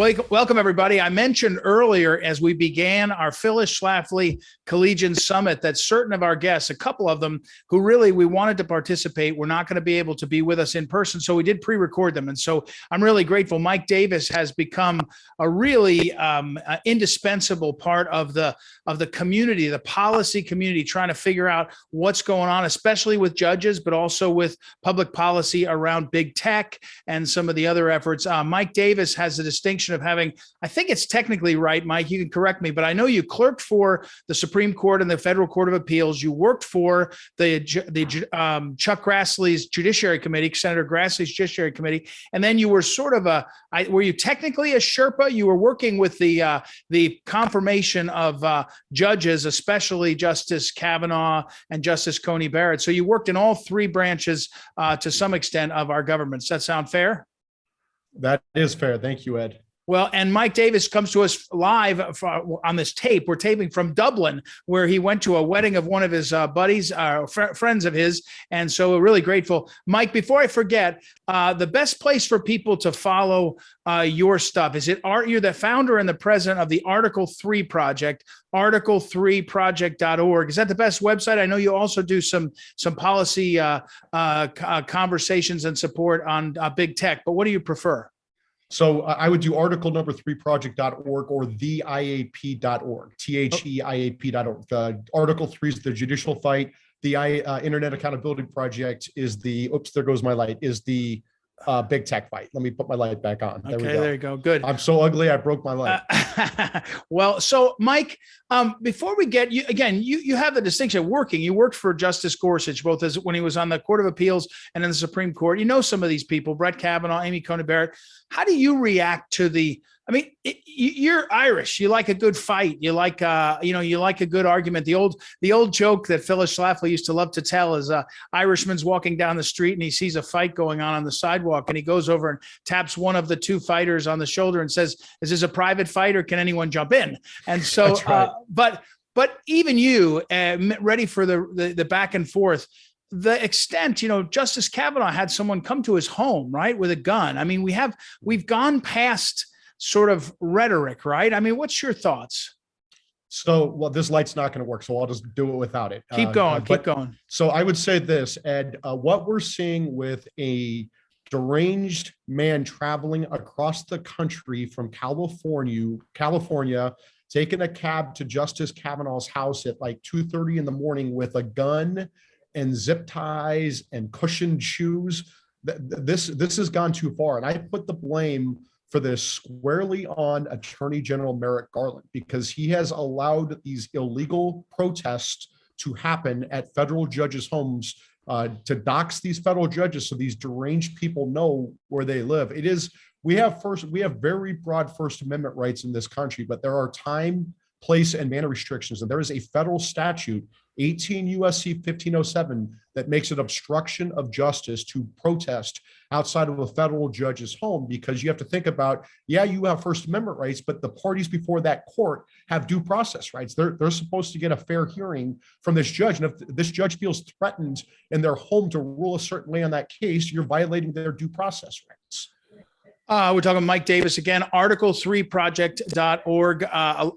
Welcome, everybody. I mentioned earlier as we began our Phyllis Schlafly Collegians Summit that certain of our guests, a couple of them who really we wanted to participate, were not going to be able to be with us in person. So we did pre-record them. And so I'm really grateful. Mike Davis has become a really indispensable part of the community, the policy community, trying to figure out what's going on, especially with judges, but also with public policy around big tech and some of the other efforts. Mike Davis has the distinction of having, I think it's technically right, Mike, you can correct me, but I know you clerked for the Supreme Court and the Federal Court of Appeals. You worked for the Chuck Grassley's Judiciary Committee, Senator Grassley's Judiciary Committee, and then you were sort of were you technically a Sherpa? You were working with the confirmation of judges, especially Justice Kavanaugh and Justice Coney Barrett. So you worked in all three branches to some extent of our government. Does that sound fair? That is fair. Thank you, Ed. Well, and Mike Davis comes to us live on this tape. We're taping from Dublin, where he went to a wedding of one of his buddies, friends of his. And so we're really grateful. Mike, before I forget, the best place for people to follow your stuff, is it you're the founder and the president of the Article 3 Project, article3project.org. Is that the best website? I know you also do some policy conversations and support on big tech, but what do you prefer? So I would do article number 3project.org or theiap.org, theiap.org. The Article 3 is the Judicial Fight. The Internet Accountability Project is there goes my light, is the big tech fight. Let me put my light back on. There we go. There you go. Good. I'm so ugly, I broke my light. Well, so Mike, before we get you again, you have the distinction of working. You worked for Justice Gorsuch, both as when he was on the Court of Appeals and in the Supreme Court. You know some of these people, Brett Kavanaugh, Amy Coney Barrett. How do you react to you're Irish. You like a good fight. You like, you like a good argument. The old joke that Phyllis Schlafly used to love to tell is Irishman's walking down the street and he sees a fight going on the sidewalk, and he goes over and taps one of the two fighters on the shoulder and says, "Is this a private fight or can anyone jump in?" And so, that's right. But even you, ready for the back and forth. The extent, Justice Kavanaugh had someone come to his home, right, with a gun. I mean, we've gone past sort of rhetoric, right? I mean, what's your thoughts? So, well, this light's not going to work, so I'll just do it without it. Keep going. So I would say this, Ed, what we're seeing with a deranged man traveling across the country from California, taking a cab to Justice Kavanaugh's house at like 2:30 in the morning with a gun and zip ties and cushioned shoes. This has gone too far. And I put the blame for this squarely on Attorney General Merrick Garland, because he has allowed these illegal protests to happen at federal judges' homes, to dox these federal judges so these deranged people know where they live. We have very broad First Amendment rights in this country, but there are time, place, and manner restrictions. And there is a federal statute, 18 U.S.C. 1507, that makes it obstruction of justice to protest outside of a federal judge's home, because you have to think about, you have First Amendment rights, but the parties before that court have due process rights. They're supposed to get a fair hearing from this judge. And if this judge feels threatened in their home to rule a certain way on that case, you're violating their due process rights. We're talking Mike Davis again, article3project.org,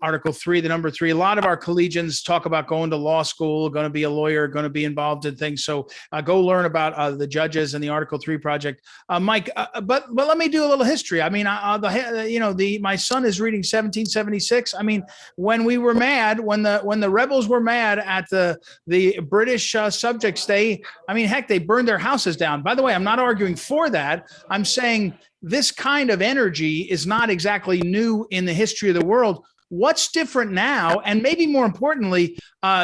article 3, the number 3. A lot of our collegians talk about going to law school, going to be a lawyer, going to be involved in things. So go learn about the judges and the Article 3 Project. Mike, but let me do a little history. I mean, my son is reading 1776. I mean, when we were mad, when the rebels were mad at the British subjects, they burned their houses down. By the way, I'm not arguing for that. I'm saying this kind of energy is not exactly new in the history of the world. What's different now? And maybe more importantly,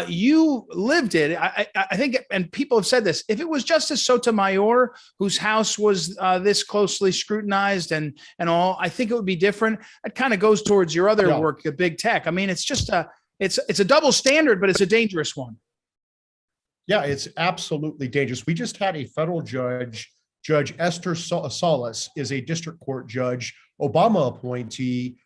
you lived it. I think, and people have said this, if it was Justice Sotomayor, whose house was this closely scrutinized and all, I think it would be different. It kind of goes towards your other work, the big tech. I mean, it's just it's a double standard, but it's a dangerous one. Yeah, it's absolutely dangerous. We just had a federal judge, Judge Esther Salas, is a district court judge, Obama appointee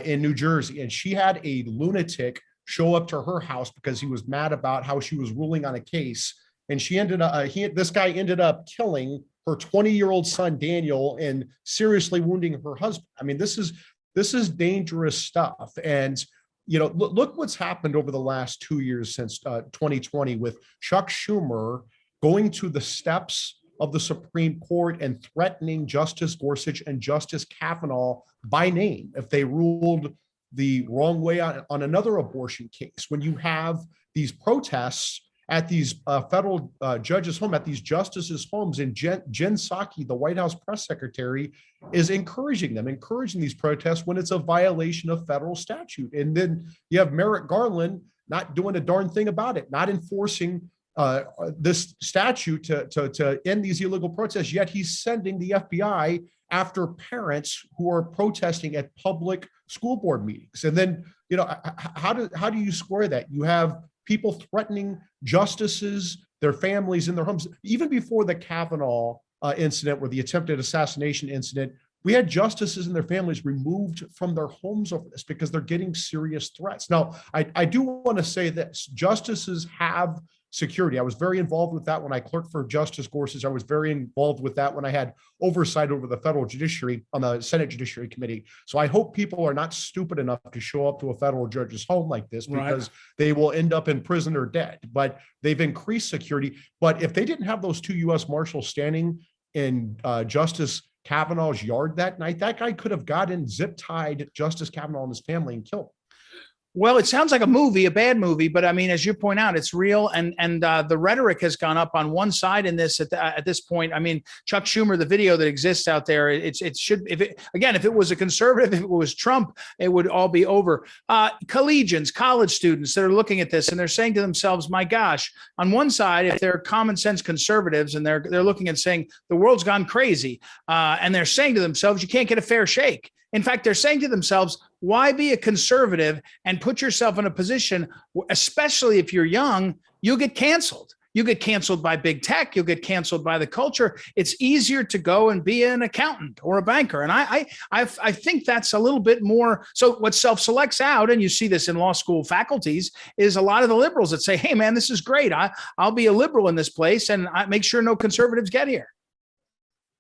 in New Jersey. And she had a lunatic show up to her house because he was mad about how she was ruling on a case. And this guy ended up killing her 20-year-old son, Daniel, and seriously wounding her husband. I mean, this is This is dangerous stuff. And, look what's happened over the last 2 years since 2020 with Chuck Schumer going to the steps of the Supreme Court and threatening Justice Gorsuch and Justice Kavanaugh by name if they ruled the wrong way on another abortion case. When you have these protests at these federal judges' home, at these justices' homes, and Jen Psaki, the White House press secretary, is encouraging these protests when it's a violation of federal statute. And then you have Merrick Garland not doing a darn thing about it, not enforcing this statute to end these illegal protests, yet he's sending the FBI after parents who are protesting at public school board meetings. And then, how do you square that? You have people threatening justices, their families in their homes. Even before the Kavanaugh incident, or the attempted assassination incident, we had justices and their families removed from their homes over this because they're getting serious threats. Now, I do want to say this: justices have security. I was very involved with that when I clerked for Justice Gorsuch. I was very involved with that when I had oversight over the federal judiciary on the Senate Judiciary Committee. So I hope people are not stupid enough to show up to a federal judge's home like this, because they will end up in prison or dead. But they've increased security. But if they didn't have those two U.S. Marshals standing in Justice Kavanaugh's yard that night, that guy could have gotten zip-tied Justice Kavanaugh and his family and killed him. Well, it sounds like a movie, a bad movie, but I mean, as you point out, it's real, and the rhetoric has gone up on one side in this at this point. I mean, Chuck Schumer, the video that exists out there, it should, if it was a conservative, if it was Trump, it would all be over. Collegians, college students that are looking at this and they're saying to themselves, "My gosh!" On one side, if they're common sense conservatives and they're looking and saying the world's gone crazy, and they're saying to themselves, "You can't get a fair shake." In fact, they're saying to themselves, why be a conservative and put yourself in a position, especially if you're young, you'll get canceled. You get canceled by big tech. You'll get canceled by the culture. It's easier to go and be an accountant or a banker. And I think that's a little bit more. So what self-selects out, and you see this in law school faculties, is a lot of the liberals that say, hey, man, this is great. I'll be a liberal in this place and I make sure no conservatives get here.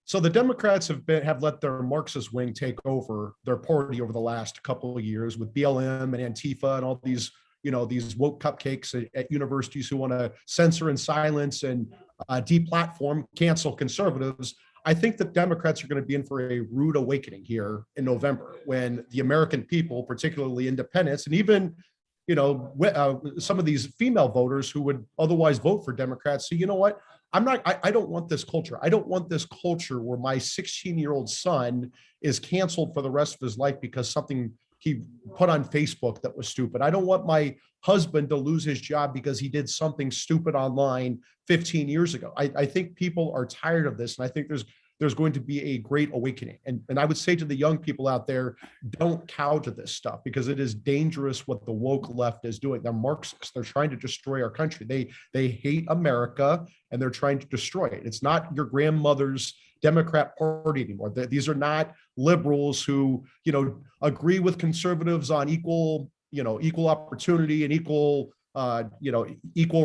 So the Democrats have let their Marxist wing take over their party over the last couple of years with BLM and Antifa and all these, these woke cupcakes at universities who want to censor and silence and deplatform, cancel conservatives. I think that Democrats are going to be in for a rude awakening here in November, when the American people, particularly independents, and even some of these female voters who would otherwise vote for Democrats, say, you know what? I don't want this culture. I don't want this culture where my 16-year-old son is canceled for the rest of his life because something he put on Facebook that was stupid. I don't want my husband to lose his job because he did something stupid online 15 years ago. I think people are tired of this. And I think there's going to be a great awakening. And I would say to the young people out there, don't cow to this stuff, because it is dangerous what the woke left is doing. They're Marxists. They're trying to destroy our country. They hate America and they're trying to destroy it. It's not your grandmother's Democrat Party anymore. These are not liberals who, agree with conservatives on equal opportunity and equal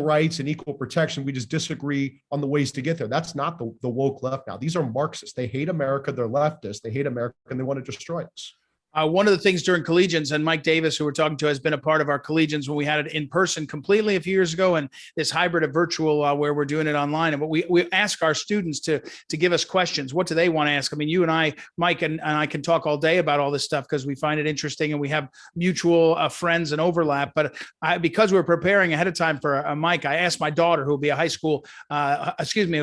rights and equal protection. We just disagree on the ways to get there. That's not the woke left now. These are Marxists. They hate America. They're leftists. They hate America and they want to destroy us. One of the things during Collegians, and Mike Davis, who we're talking to, has been a part of our Collegians when we had it in person completely a few years ago, and this hybrid of virtual where we're doing it online. And what we ask our students to give us questions. What do they want to ask? I mean, you and I, Mike, and I can talk all day about all this stuff because we find it interesting and we have mutual friends and overlap. But because we're preparing ahead of time for Mike, I asked my daughter, who will be a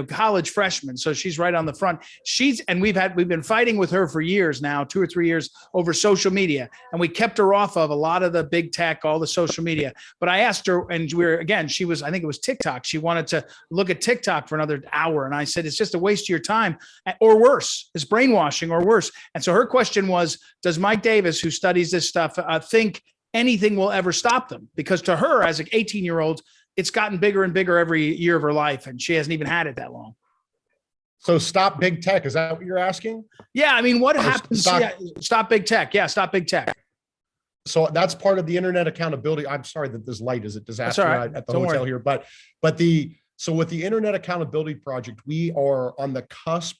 college freshman. So she's right on the front. We've been fighting with her for years now, 2 or 3 years, over social media, and we kept her off of a lot of the big tech, all the social media. But I asked her, and she was, I think it was TikTok. She wanted to look at TikTok for another hour. And I said, it's just a waste of your time, or worse, it's brainwashing or worse. And so her question was, does Mike Davis, who studies this stuff, think anything will ever stop them? Because to her, as an 18-year-old, it's gotten bigger and bigger every year of her life. And she hasn't even had it that long. So stop big tech. Is that what you're asking? Yeah. I mean, what happens? Stop big tech. Yeah. Stop big tech. So that's part of the internet accountability. I'm sorry that this light is a disaster at the hotel here, but with the Internet Accountability Project, we are on the cusp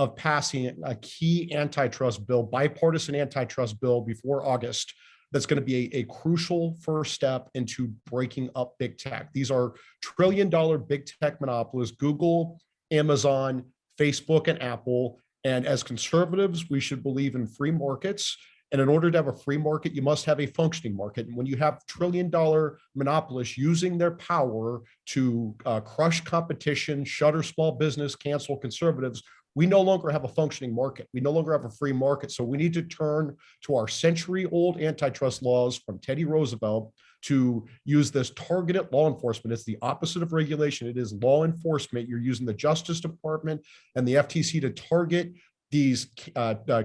of passing a key antitrust bill, bipartisan antitrust bill before August. That's going to be a crucial first step into breaking up big tech. These are trillion-dollar big tech monopolies: Google, Amazon, Facebook, and Apple. And as conservatives, we should believe in free markets. And in order to have a free market, you must have a functioning market. And when you have trillion-dollar monopolists using their power to crush competition, shutter small business, cancel conservatives, we no longer have a functioning market. We no longer have a free market. So we need to turn to our century-old antitrust laws from Teddy Roosevelt to use this targeted law enforcement. It's the opposite of regulation. It is law enforcement. You're using the Justice Department and the FTC to target these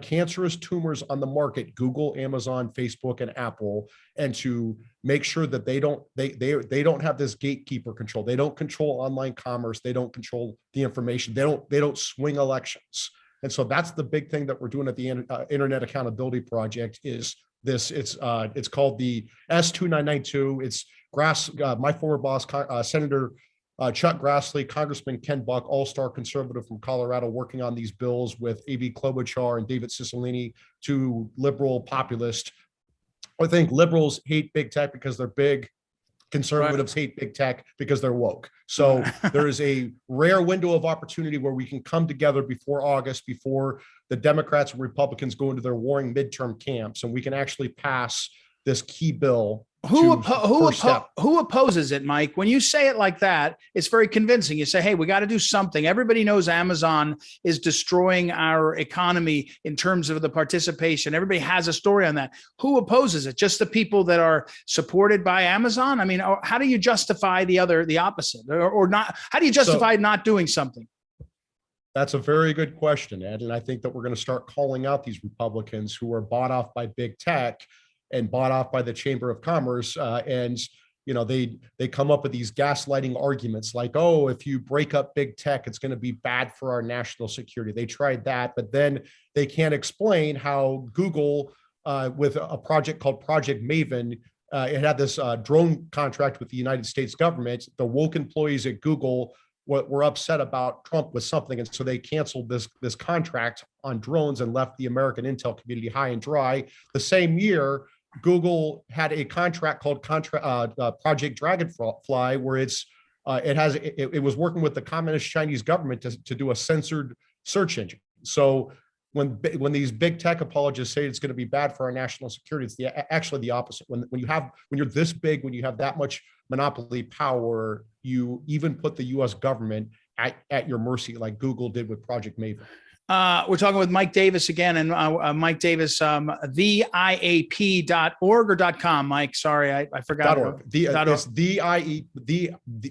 cancerous tumors on the market: Google, Amazon, Facebook, and Apple, and to make sure that they don't have this gatekeeper control. They don't control online commerce. They don't control the information. They don't swing elections. And so that's the big thing that we're doing at the Internet Accountability Project. Is this? It's called the S2992. It's my former boss, Senator Chuck Grassley, Congressman Ken Buck, all-star conservative from Colorado, working on these bills with A.B. Klobuchar and David Cicilline, two liberal populist. I think liberals hate big tech because they're big. Conservatives hate big tech because they're woke. So there is a rare window of opportunity where we can come together before August, before the Democrats and Republicans go into their warring midterm camps, and we can actually pass this key bill. Who opposes it, Mike? When you say it like that, it's very convincing. You say, hey, we got to do something. Everybody knows Amazon is destroying our economy in terms of the participation. Everybody has a story on that. Who opposes it? Just the people that are supported by Amazon? I mean, how do you justify the opposite, or not? How do you justify not doing something? That's a very good question, Ed. And I think that we're going to start calling out these Republicans who are bought off by big tech and bought off by the Chamber of Commerce. And they come up with these gaslighting arguments like, oh, if you break up big tech, it's going to be bad for our national security. They tried that, but then they can't explain how Google, with a project called Project Maven, it had this drone contract with the United States government. The woke employees at Google were upset about Trump with something, and so they canceled this contract on drones and left the American intel community high and dry. The same year, Google had a contract called Project Dragonfly, where it was working with the communist Chinese government to do a censored search engine. So when these big tech apologists say it's going to be bad for our national security, it's actually the opposite. When you're this big, when you have that much monopoly power, you even put the U.S. government at your mercy, like Google did with Project Maven. We're talking with Mike Davis again, and Mike Davis, theiap.org or .com, Mike. Sorry, I forgot. .org. It's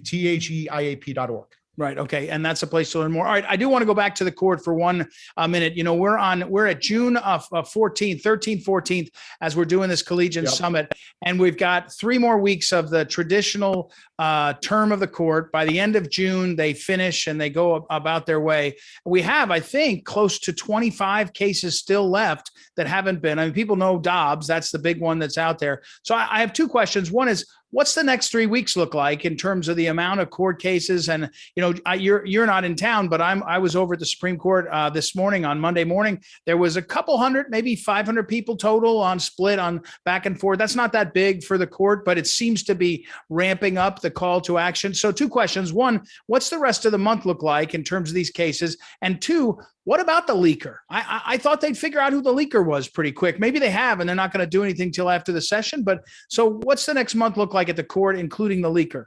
theiap.org. Right. Okay. And that's a place to learn more. All right. I do want to go back to the court for 1 minute. We're at June 14th, 13th, 14th, as we're doing this Collegians Summit. And we've got 3 more weeks of the traditional term of the court. By the end of June, they finish and they go about their way. We have, I think, close to 25 cases still left that haven't been. I mean, people know Dobbs. That's the big one that's out there. So I have 2 questions. One is, what's the next 3 weeks look like in terms of the amount of court cases? And you're not in town, but I was over at the Supreme Court this morning on Monday morning. There was a couple hundred, maybe 500 people total on split on back and forth. That's not that big for the court, but it seems to be ramping up the call to action. So 2 questions. One, what's the rest of the month look like in terms of these cases? And 2, what about the leaker? I thought they'd figure out who the leaker was pretty quick. Maybe they have, and they're not going to do anything till after the session. But so what's the next month look like at the court, including the leaker?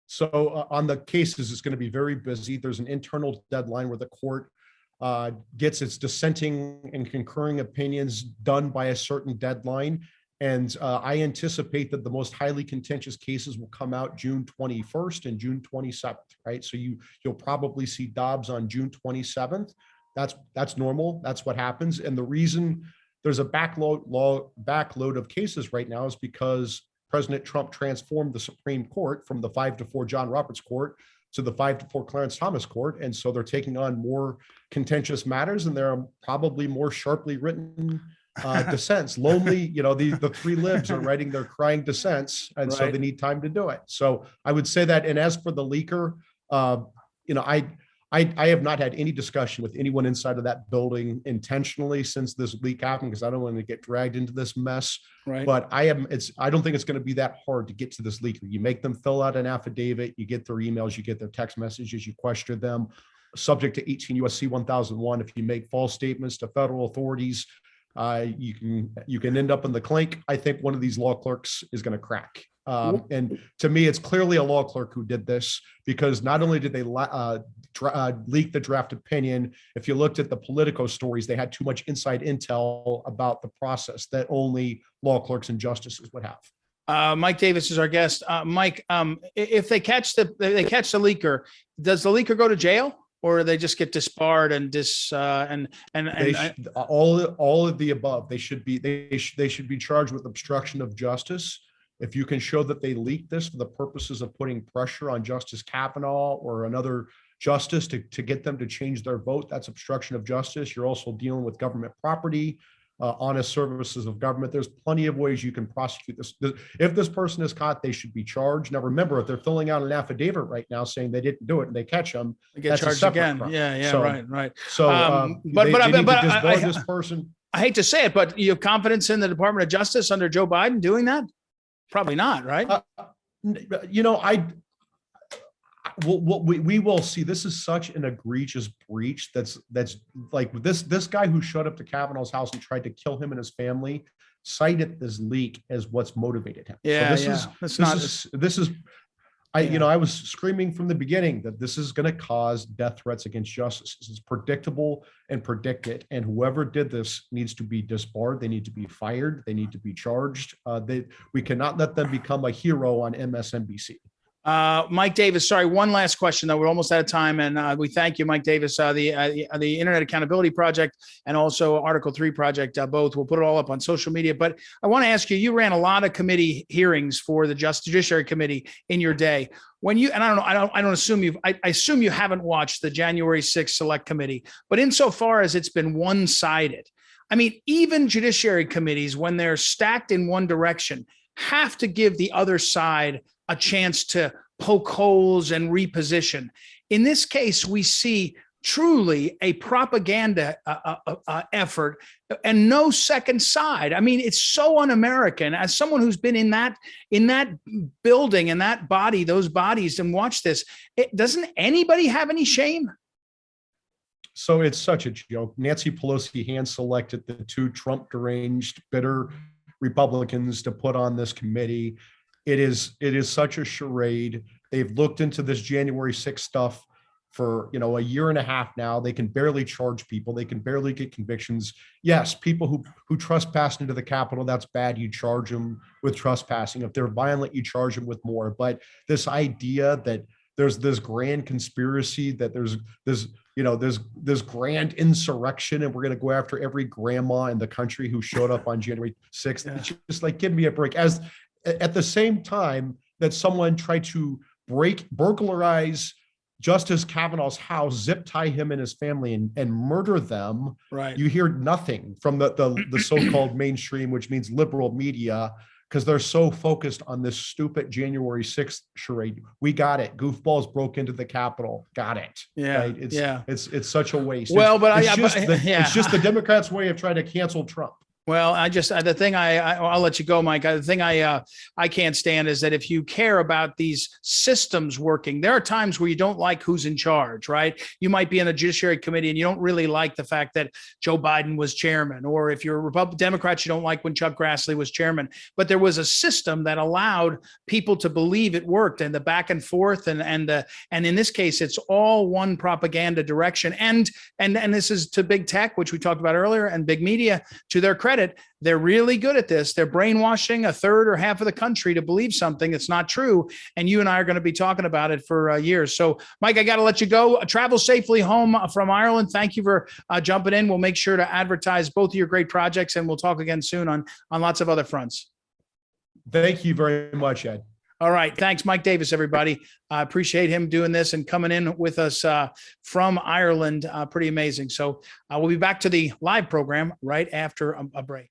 So on the cases, it's going to be very busy. There's an internal deadline where the court gets its dissenting and concurring opinions done by a certain deadline. And I anticipate that the most highly contentious cases will come out June 21st and June 27th, right? So you'll probably see Dobbs on June 27th. That's normal. That's what happens. And the reason there's a backload of cases right now is because President Trump transformed the Supreme Court from the 5-4 John Roberts Court to the 5-4 Clarence Thomas Court. And so they're taking on more contentious matters, and there are probably more sharply written dissents. Lonely, the 3 libs are writing their crying dissents, and so they need time to do it. So I would say that. And as for the leaker, I I have not had any discussion with anyone inside of that building intentionally since this leak happened, because I don't want to get dragged into this mess. Right. But I don't think it's going to be that hard to get to this leaker. You make them fill out an affidavit, you get their emails, you get their text messages, you question them, subject to 18 USC 1001. If you make false statements to federal authorities, you can end up in the clink. I think one of these law clerks is going to crack. And to me, it's clearly a law clerk who did this, because not only did they leak the draft opinion, if you looked at the Politico stories, they had too much inside intel about the process that only law clerks and justices would have. Mike Davis is our guest. Mike, if they catch the leaker, does the leaker go to jail, or they just get disbarred and all of the above? They should be charged with obstruction of justice. If you can show that they leaked this for the purposes of putting pressure on Justice Kavanaugh or another justice to get them to change their vote, that's obstruction of justice. You're also dealing with government property, honest services of government. There's plenty of ways you can prosecute this. If this person is caught, they should be charged. Now, remember, if they're filling out an affidavit right now saying they didn't do it and they catch them, they get charged again. Crime. Yeah, so, right. So, this person. I hate to say it, but you have confidence in the Department of Justice under Joe Biden doing that? Probably not, right? We will see. This is such an egregious breach. That's like this guy who showed up to Kavanaugh's house and tried to kill him and his family cited this leak as what's motivated him. Yeah, I was screaming from the beginning that this is going to cause death threats against justice. This is predictable and predicted, and whoever did this needs to be disbarred. They need to be fired. They need to be charged. We cannot let them become a hero on MSNBC. Mike Davis, sorry, one last question though. We're almost out of time, and we thank you, Mike Davis, the Internet Accountability Project and also Article 3 Project, both. We'll put it all up on social media. But I want to ask you, you ran a lot of committee hearings for the Judiciary Committee in your day. When you, and I don't assume I assume you haven't watched the January 6th Select Committee, but insofar as it's been one-sided, I mean, even judiciary committees, when they're stacked in one direction, have to give the other side a chance to poke holes and reposition. In this case, we see truly a propaganda effort and no second side. I mean, it's so un-American. As someone who's been in that building and that body, those bodies, and watched this, doesn't anybody have any shame? So it's such a joke. Nancy Pelosi hand-selected the two Trump deranged, bitter Republicans to put on this committee. It is such a charade. They've looked into this January 6th stuff for a year and a half now. They can barely charge people. They can barely get convictions. Yes, people who trespass into the Capitol, that's bad. You charge them with trespassing. If they're violent, you charge them with more. But this idea that there's this grand conspiracy, that there's this grand insurrection, and we're going to go after every grandma in the country who showed up on January 6th. Yeah. It's just like, give me a break. At the same time that someone tried to burglarize Justice Kavanaugh's house, zip tie him and his family, and murder them, right? You hear nothing from the so-called mainstream, which means liberal media, because they're so focused on this stupid January 6th charade. We got it. Goofballs broke into the Capitol. Got it. Yeah. Right? It's such a waste. Well, it's just the Democrats' way of trying to cancel Trump. Well, the thing I'll let you go, Mike. The thing I can't stand is that if you care about these systems working, there are times where you don't like who's in charge, right? You might be in a Judiciary Committee and you don't really like the fact that Joe Biden was chairman, or if you're a Democrat, you don't like when Chuck Grassley was chairman. But there was a system that allowed people to believe it worked, and the back and forth, and in this case, it's all one propaganda direction. And this is to big tech, which we talked about earlier, and big media. To their credit, they're really good at this. They're brainwashing a third or half of the country to believe something that's not true. And you and I are going to be talking about it for years. So, Mike, I got to let you go. Travel safely home from Ireland. Thank you for jumping in. We'll make sure to advertise both of your great projects, and we'll talk again soon on lots of other fronts. Thank you very much, Ed. All right. Thanks, Mike Davis, everybody. I appreciate him doing this and coming in with us from Ireland. Pretty amazing. So we'll be back to the live program right after a break.